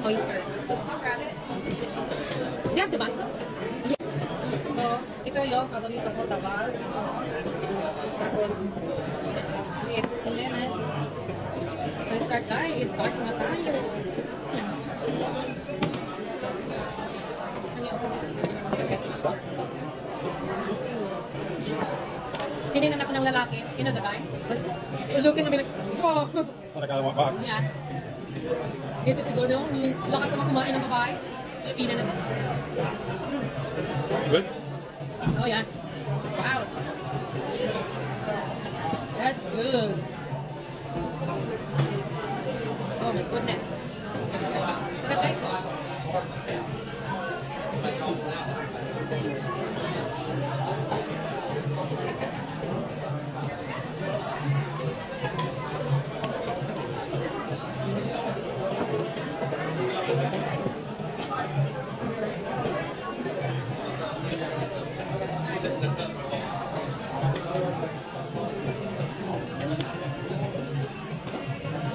oyster. Do you have Tabasco? So, ito yung paborito ko, Tabasco. Tapos, with lemon. So, start guys. Start na tayo. Tinignan ako ng lalaki. You know the guy? Looking at me like, oh. Yeah. Is it siguro yung lakas naman kumain ng babae? Pilipina na din. Good? Oh yeah. Wow. That's good. Oh my goodness. Sarap guys.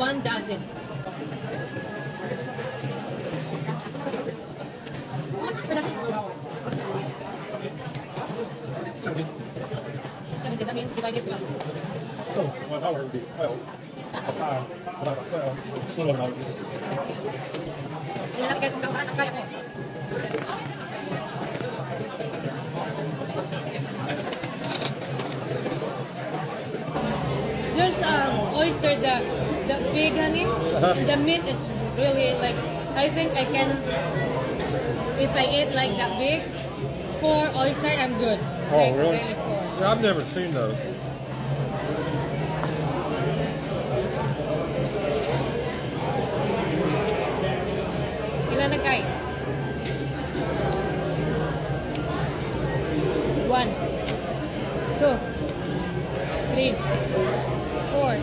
One dozen. That means divided 12. Oh, 1 hour would be 12. About 12. Just a little bit. There's oyster, the big honey, and the meat is really like, I think I can, if I eat like that big, 4 oyster, I'm good. Oh, like, really? 4. Yeah, I've never seen those. Ilan na guys? 1, 2, 3, 4,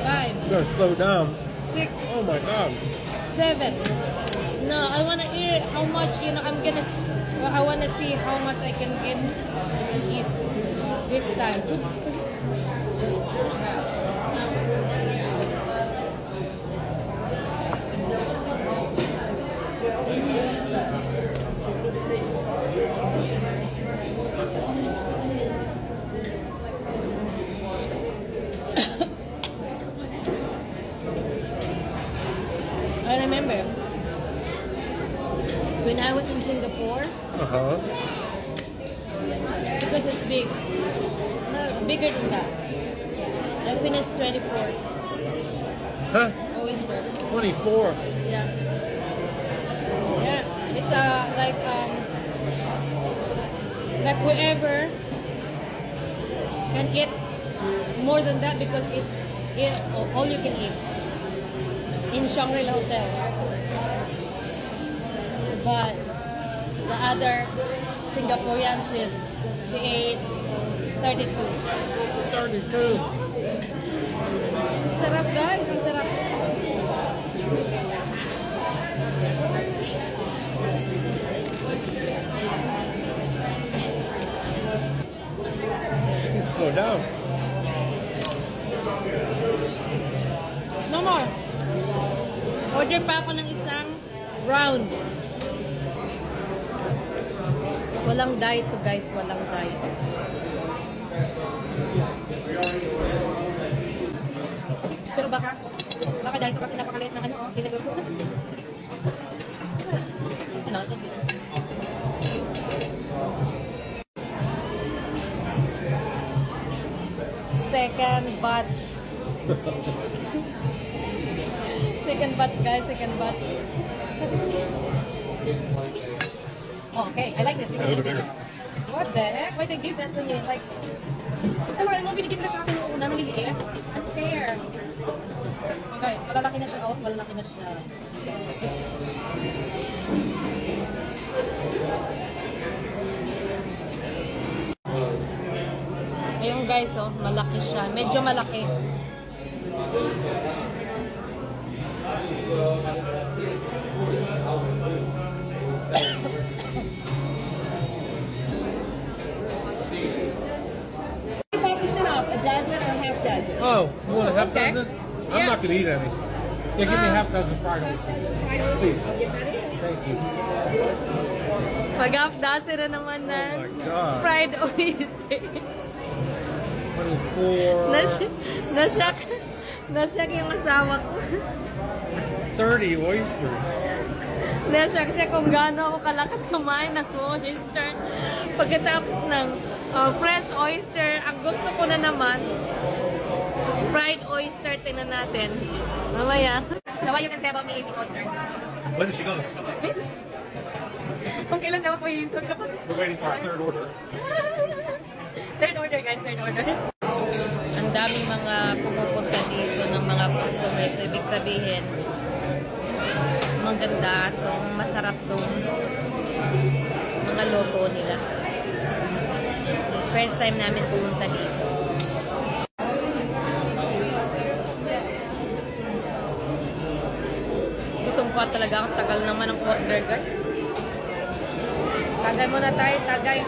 5. You gotta slow down. 6. Oh my God. 7. No, I wanna eat how much, you know, I wanna see how much I can get and eat this time. I remember when I was in Singapore, because it's big, bigger than that. I finished 24. Huh? Oyster. 24. Yeah. Yeah. It's like whoever can eat more than that because it's all you can eat in Shangri-La Hotel. But the other Singaporean, she ate 32. 32. Sarap guys, ang sarap. Slow down. No more. Order pa ako ng isang round. Walang diet to guys, walang diet. Pero baka diet to kasi napakaliit ng ano, sinagod ko. Ano? Second batch. Second batch guys, second batch. Okay, I like this because it's bigger. What the heck? Why they give that to me? Like, alam mo, binigyan na sa akin yung una, maliliit. Unfair. Oh, guys, malalaki na siya. Oh, malalaki na siya. Ayun guys, oh, malaki siya. Medyo malaki. A dozen or half dozen? Oh, you want a half dozen? I'm Yeah. not going to eat any. Yeah, give me half dozen fried oysters. Please. Thank you. Mag-half dozen na naman Oh na my God. fried oyster. 24. Nasyak yung asawa ko. 30 oysters. Nasyak siya kung gaano ako kalakas kumain ng oyster. Pagkatapos ng fresh oyster, ang gusto ko na naman, fried oyster. Tingnan natin. Mamaya. So what you can say about me eating oyster? When is she gonna stop? Kung kailan daw ako ihinto sa We're waiting for our third order. Third order guys, third order. Ang daming mga pumupunta dito ng mga customers. So, ibig sabihin, maganda itong masarap itong mga loto nila. First time namin pumunta dito. Gutom pa talaga ako. Tagal naman ang order, guys. Tagay muna tayo, tagay.